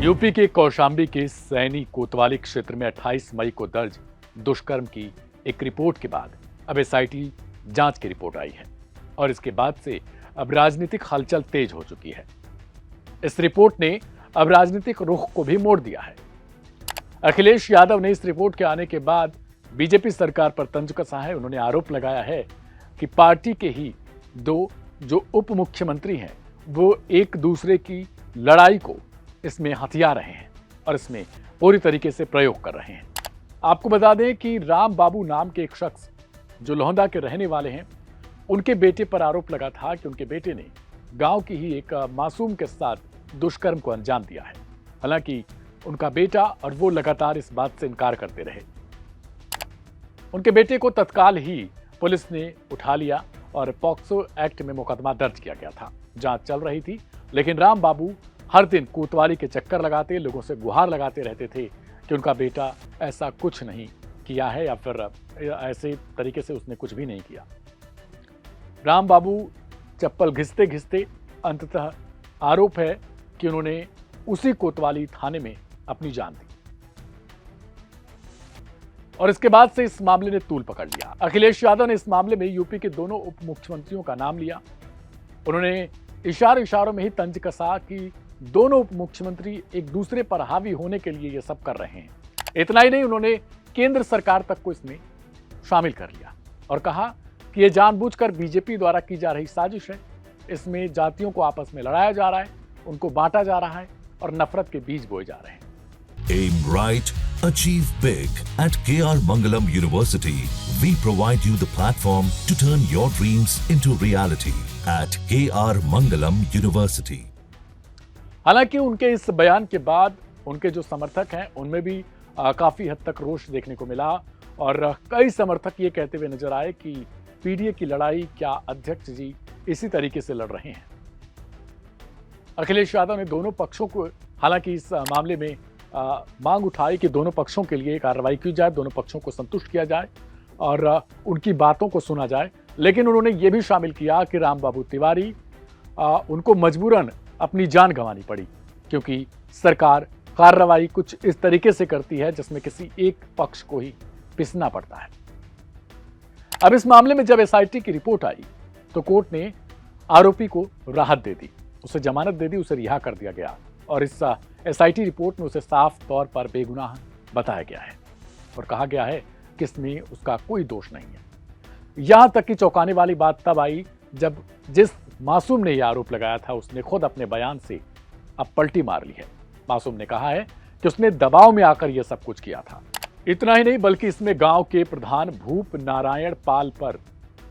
UP के कौशाम्बी के सैनी कोतवाली क्षेत्र में 28 मई को दर्ज दुष्कर्म की एक रिपोर्ट के बाद अब एसआईटी जांच की रिपोर्ट आई है और इसके बाद से अब राजनीतिक हलचल तेज हो चुकी है। इस रिपोर्ट ने अब राजनीतिक रुख को भी मोड़ दिया है। अखिलेश यादव ने इस रिपोर्ट के आने के बाद बीजेपी सरकार पर तंज कसा है। उन्होंने आरोप लगाया है कि पार्टी के ही दो जो उप मुख्यमंत्री हैं वो एक दूसरे की लड़ाई को इसमें हथिया रहे हैं और इसमें पूरी तरीके से प्रयोग कर रहे हैं। आपको बता दें कि राम बाबू नाम के एक शख्स जो लोहंदा के रहने वाले हैं, उनके बेटे पर आरोप लगा था कि उनके बेटे ने गांव की ही एक मासूम के साथ दुष्कर्म को अंजाम दिया है। हालांकि उनका बेटा और वो लगातार इस बात से इनकार करते रहे। उनके बेटे को तत्काल ही पुलिस ने उठा लिया और पॉक्सो एक्ट में मुकदमा दर्ज किया गया था। जांच चल रही थी, लेकिन राम बाबू हर दिन कोतवाली के चक्कर लगाते, लोगों से गुहार लगाते रहते थे कि उनका बेटा ऐसा कुछ नहीं किया है या फिर ऐसे तरीके से उसने कुछ भी नहीं किया। राम बाबू चप्पल घिसते घिसते अंततः आरोप है कि उन्होंने उसी कोतवाली थाने में अपनी जान दी और इसके बाद से इस मामले ने तूल पकड़ लिया। अखिलेश यादव ने इस मामले में यूपी के दोनों उप मुख्यमंत्रियों का नाम लिया। उन्होंने इशारों में ही तंज कसा कि दोनों उप मुख्यमंत्री एक दूसरे पर हावी होने के लिए ये सब कर रहे हैं। इतना ही नहीं, उन्होंने केंद्र सरकार तक को इसमें शामिल कर लिया और कहा कि ये जानबूझकर बीजेपी द्वारा की जा रही साजिश है। इसमें जातियों को आपस में लड़ाया जा रहा है, उनको बांटा जा रहा है और नफरत के बीज बोए जा रहे हैं। Aim right, achieve big. At KR Mangalam University, we provide you the platform to turn your dreams into reality. At KR Mangalam University. हालांकि उनके इस बयान के बाद उनके जो समर्थक हैं उनमें भी काफी हद तक रोष देखने को मिला और कई समर्थक ये कहते हुए नजर आए कि पीडीए की लड़ाई क्या अध्यक्ष जी इसी तरीके से लड़ रहे हैं। अखिलेश यादव ने दोनों पक्षों को हालांकि इस मामले में मांग उठाई कि दोनों पक्षों के लिए कार्रवाई की जाए, दोनों पक्षों को संतुष्ट किया जाए और उनकी बातों को सुना जाए। लेकिन उन्होंने ये भी शामिल किया कि राम बाबू तिवारी उनको मजबूरन अपनी जान गंवानी पड़ी क्योंकि सरकार कार्रवाई कुछ इस तरीके से करती है जिसमें किसी एक पक्ष को ही पिसना पड़ता है। अब इस मामले में जब एसआईटी की रिपोर्ट आई तो कोर्ट ने आरोपी को राहत दे दी, उसे जमानत दे दी, उसे रिहा कर दिया गया और इस एसआईटी रिपोर्ट में उसे साफ तौर पर बेगुनाह बताया गया है और कहा गया है कि इसमें उसका कोई दोष नहीं है। यहां तक कि चौंकाने वाली बात तब आई जब जिस मासूम ने यह आरोप लगाया था उसने खुद अपने बयान से अब पलटी मार ली है। मासूम ने कहा है कि उसने दबाव में आकर यह सब कुछ किया था। इतना ही नहीं बल्कि इसमें गांव के प्रधान भूप नारायण पाल पर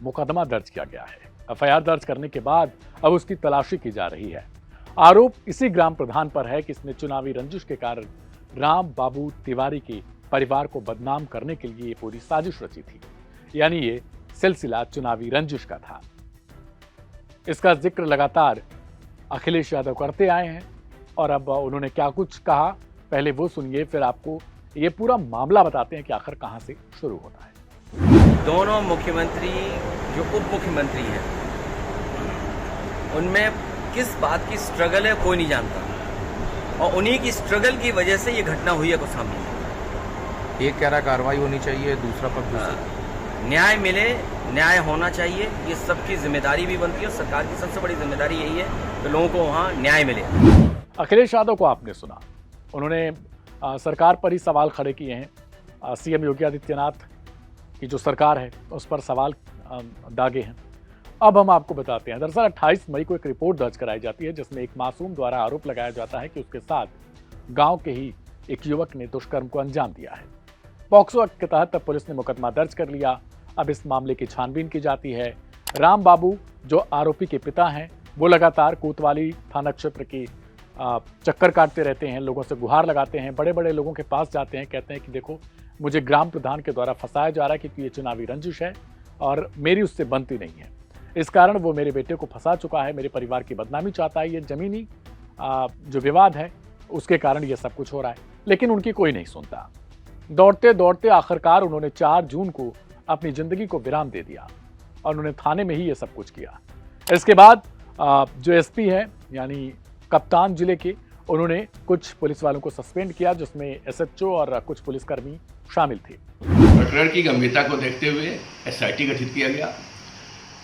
मुकदमा दर्ज किया गया है। एफआईआर दर्ज करने के बाद अब उसकी तलाशी की जा रही है। आरोप इसी ग्राम प्रधान पर है कि इसने चुनावी रंजिश के कारण राम बाबू तिवारी के परिवार को बदनाम करने के लिए पूरी साजिश रची थी, यानी ये सिलसिला चुनावी रंजिश का था। इसका जिक्र लगातार अखिलेश यादव करते आए हैं और अब उन्होंने क्या कुछ कहा पहले वो सुनिए, फिर आपको ये पूरा मामला बताते हैं कि आखिर कहां से शुरू होता है। दोनों मुख्यमंत्री जो उप मुख्यमंत्री हैं उनमें किस बात की स्ट्रगल है कोई नहीं जानता और उन्हीं की स्ट्रगल की वजह से ये घटना हुई है कौशाम्बी में। एक कह रहा कार्रवाई होनी चाहिए, दूसरा पक्ष न्याय मिले, न्याय होना चाहिए, ये सबकी जिम्मेदारी भी बनती है और सरकार की सबसे बड़ी जिम्मेदारी यही है कि लोगों को वहाँ न्याय मिले। अखिलेश यादव को आपने सुना, उन्होंने सरकार पर ही सवाल खड़े किए हैं। सीएम योगी आदित्यनाथ की जो सरकार है उस पर सवाल दागे हैं। अब हम आपको बताते हैं, दरअसल 28 मई को एक रिपोर्ट दर्ज कराई जाती है जिसमें एक मासूम द्वारा आरोप लगाया जाता है कि उसके साथ गांव के ही एक युवक ने दुष्कर्म को अंजाम दिया है। पॉक्सो एक्ट के तहत पुलिस ने मुकदमा दर्ज कर लिया। अब इस मामले की छानबीन की जाती है। राम बाबू जो आरोपी के पिता हैं वो लगातार कोतवाली थाना क्षेत्र की चक्कर काटते रहते हैं, लोगों से गुहार लगाते हैं, बड़े बड़े लोगों के पास जाते हैं, कहते हैं कि देखो मुझे ग्राम प्रधान के द्वारा फंसाया जा रहा है क्योंकि ये चुनावी रंजिश है और मेरी उससे बनती नहीं है। इस कारण वो मेरे बेटे को फंसा चुका है, मेरे परिवार की बदनामी चाहता है। ये जमीनी जो विवाद है उसके कारण ये सब कुछ हो रहा है, लेकिन उनकी कोई नहीं सुनता। दौड़ते दौड़ते आखिरकार उन्होंने 4 जून को अपनी जिंदगी को विराम दे दिया और उन्होंने थाने में ही ये सब कुछ किया। इसके बाद जो एसपी है यानी कप्तान जिले के, उन्होंने कुछ पुलिस वालों को सस्पेंड किया, जिसमें एसएचओ और कुछ पुलिसकर्मी शामिल थे। प्रकरण की गंभीरता को देखते हुए एसआईटी गठित किया गया।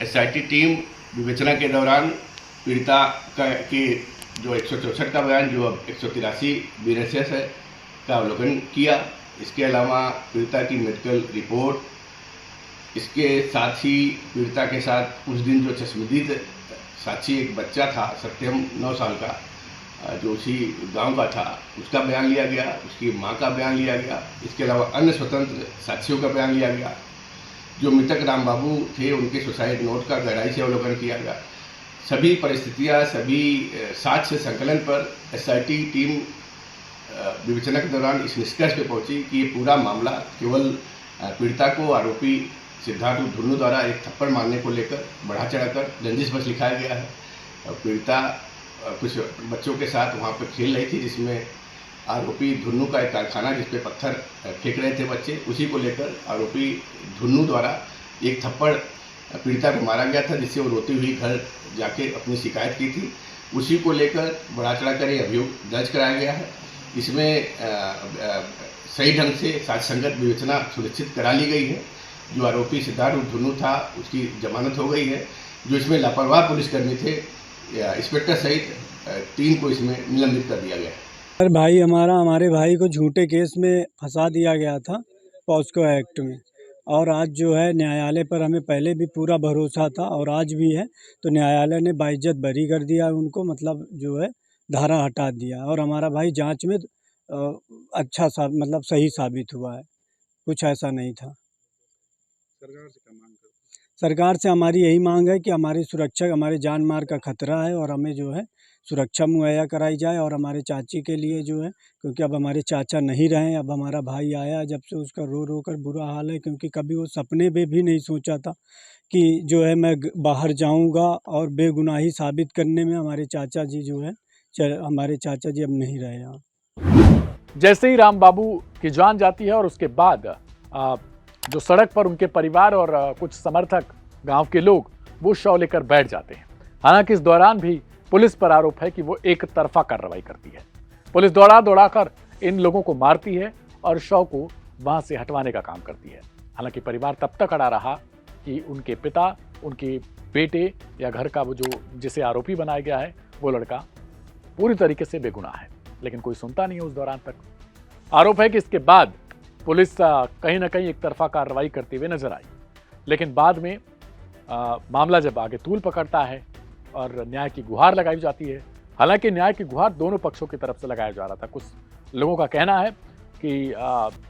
एसआईटी टीम विवेचना के दौरान पीड़िता की जो 164 का बयान, जो अब 183 बीएनएसएस है, का अवलोकन किया। इसके अलावा पीड़िता की मेडिकल रिपोर्ट, इसके साथ ही पीड़िता के साथ उस दिन जो चश्मदीद साक्षी एक बच्चा था सत्यम 9 साल का, जो उसी गांव का था, उसका बयान लिया गया, उसकी मां का बयान लिया गया। इसके अलावा अन्य स्वतंत्र साक्षियों का बयान लिया गया। जो मृतक राम बाबू थे, उनके सुसाइड नोट का गहराई से अवलोकन किया गया। सभी परिस्थितियां, सभी साक्ष्य संकलन पर एसआईटी टीम विवेचना के दौरान इस निष्कर्ष पे पहुंची कि ये पूरा मामला केवल पीड़िता को आरोपी सिद्धार्थ धुन्नू द्वारा एक थप्पड़ मारने को लेकर बढ़ा चढ़ाकर रंजिश बस लिखाया गया है। पीड़िता कुछ बच्चों के साथ वहाँ पर खेल रही थी, जिसमें आरोपी धुन्नू का एक कारखाना जिस पे पत्थर फेंक रहे थे बच्चे, उसी को लेकर आरोपी धुन्नू द्वारा एक थप्पड़ पीड़िता को मारा गया था, जिससे वो रोती हुई घर जाके अपनी शिकायत की थी। उसी को लेकर बढ़ा चढ़ाकर ये अभियोग दर्ज कराया गया है। इसमें सही ढंग से साक्ष्य संगत विवेचना सुनिश्चित करा ली गई है। जो आरोपी सिद्धार्थ धुन्नू था, उसकी जमानत हो गई है। जो इसमें लापरवाह पुलिसकर्मी थे, इंस्पेक्टर सहित 3 को इसमें निलंबित कर दिया गया है। सर भाई हमारे भाई को झूठे केस में फंसा दिया गया था पॉस्को एक्ट में, और आज जो है न्यायालय पर हमें पहले भी पूरा भरोसा था और आज भी है, तो न्यायालय ने बाइज्जत बरी कर दिया उनको, मतलब जो है धारा हटा दिया, और हमारा भाई जांच में अच्छा सा मतलब सही साबित हुआ है, कुछ ऐसा नहीं था। सरकार से हमारी यही मांग है कि हमारी सुरक्षा, हमारे जान माल का खतरा है और हमें जो है सुरक्षा मुहैया कराई जाए। और हमारे चाची के लिए जो है, क्योंकि अब हमारे चाचा नहीं रहे, अब हमारा भाई आया, जब से उसका रो रो कर बुरा हाल है, क्योंकि कभी वो सपने में भी नहीं सोचा था कि जो है मैं बाहर जाऊंगा, और बेगुनाही साबित करने में हमारे चाचा जी जो है, हमारे चाचा जी अब नहीं रहे यहाँ। जैसे ही राम बाबू की जान जाती है और उसके बाद जो सड़क पर उनके परिवार और कुछ समर्थक गांव के लोग वो शव लेकर बैठ जाते हैं। हालांकि इस दौरान भी पुलिस पर आरोप है कि वो एक तरफा कार्रवाई करती है। पुलिस दौड़ा कर इन लोगों को मारती है और शव को वहां से हटवाने का काम करती है। हालांकि परिवार तब तक अड़ा रहा कि उनके पिता, उनके बेटे या घर का वो जो जिसे आरोपी बनाया गया है, वो लड़का पूरी तरीके से बेगुनाह है, लेकिन कोई सुनता नहीं है उस दौरान तक। आरोप है कि इसके बाद पुलिस कहीं ना कहीं एक तरफा कार्रवाई करते हुए नजर आई, लेकिन बाद में मामला जब आगे तूल पकड़ता है और न्याय की गुहार लगाई जाती है। हालांकि न्याय की गुहार दोनों पक्षों की तरफ से लगाया जा रहा था। कुछ लोगों का कहना है कि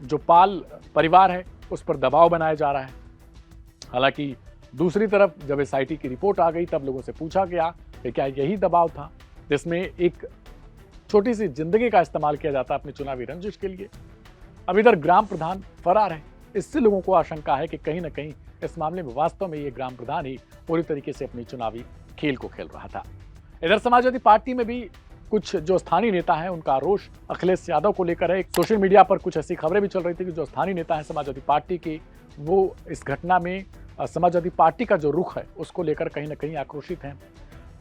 जो पाल परिवार है उस पर दबाव बनाया जा रहा है। हालांकि दूसरी तरफ जब एसआईटी की रिपोर्ट आ गई, तब लोगों से पूछा गया कि क्या यही दबाव था जिसमें एक छोटी सी जिंदगी का इस्तेमाल किया जाता अपनी चुनावी रंजिश के लिए। अब इधर ग्राम प्रधान फरार है। इससे लोगों को आशंका है कि कहीं ना कहीं इस मामले में वास्तव में ये ग्राम प्रधान ही पूरी तरीके से अपनी चुनावी खेल को खेल रहा था। इधर समाजवादी पार्टी में भी कुछ जो स्थानीय नेता हैं, उनका रोष अखिलेश यादव को लेकर है। सोशल मीडिया पर कुछ ऐसी खबरें भी चल रही थी कि जो स्थानीय नेता हैं समाजवादी पार्टी के, वो इस घटना में समाजवादी पार्टी का जो रुख है उसको लेकर कहीं ना कहीं आक्रोशित हैं।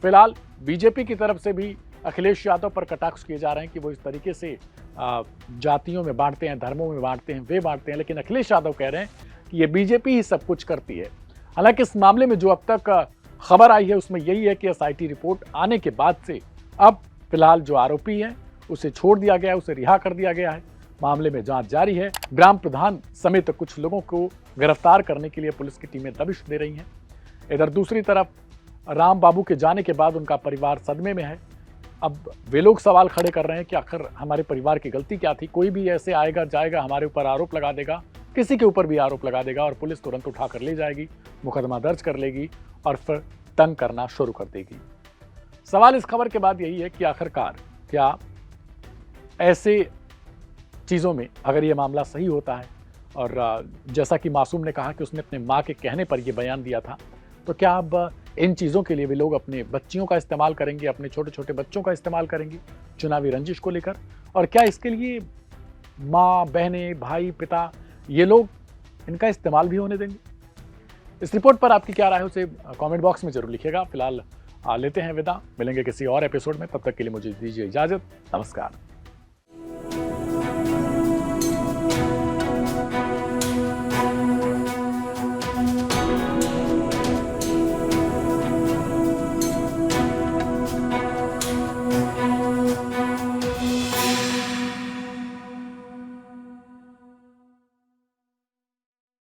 फिलहाल बीजेपी की तरफ से भी अखिलेश यादव पर कटाक्ष किए जा रहे हैं कि वो इस तरीके से जातियों में बांटते हैं, धर्मों में बांटते हैं, वे बांटते हैं, लेकिन अखिलेश यादव कह रहे हैं कि ये बीजेपी ही सब कुछ करती है। हालांकि इस मामले में जो अब तक खबर आई है उसमें यही है कि एसआईटी रिपोर्ट आने के बाद से अब फिलहाल जो आरोपी है उसे छोड़ दिया गया है, उसे रिहा कर दिया गया है। मामले में जांच जारी है। ग्राम प्रधान समेत कुछ लोगों को गिरफ्तार करने के लिए पुलिस की टीमें दबिश दे रही हैं। इधर दूसरी तरफ राम बाबू के जाने के बाद उनका परिवार सदमे में है। अब वे लोग सवाल खड़े कर रहे हैं कि आखिर हमारे परिवार की गलती क्या थी। कोई भी ऐसे आएगा जाएगा, हमारे ऊपर आरोप लगा देगा, किसी के ऊपर भी आरोप लगा देगा और पुलिस तुरंत उठा कर ले जाएगी, मुकदमा दर्ज कर लेगी और फिर तंग करना शुरू कर देगी। सवाल इस खबर के बाद यही है कि आखिरकार क्या ऐसे चीज़ों में अगर ये मामला सही होता है और जैसा कि मासूम ने कहा कि उसने अपने माँ के कहने पर यह बयान दिया था, तो क्या अब इन चीज़ों के लिए भी लोग अपने बच्चियों का इस्तेमाल करेंगे, अपने छोटे छोटे बच्चों का इस्तेमाल करेंगे चुनावी रंजिश को लेकर? और क्या इसके लिए माँ, बहनें, भाई, पिता, ये लोग इनका इस्तेमाल भी होने देंगे? इस रिपोर्ट पर आपकी क्या राय है उसे कमेंट बॉक्स में जरूर लिखिएगा। फिलहाल लेते हैं विदा, मिलेंगे किसी और एपिसोड में, तब तक के लिए मुझे दीजिए इजाजत, नमस्कार।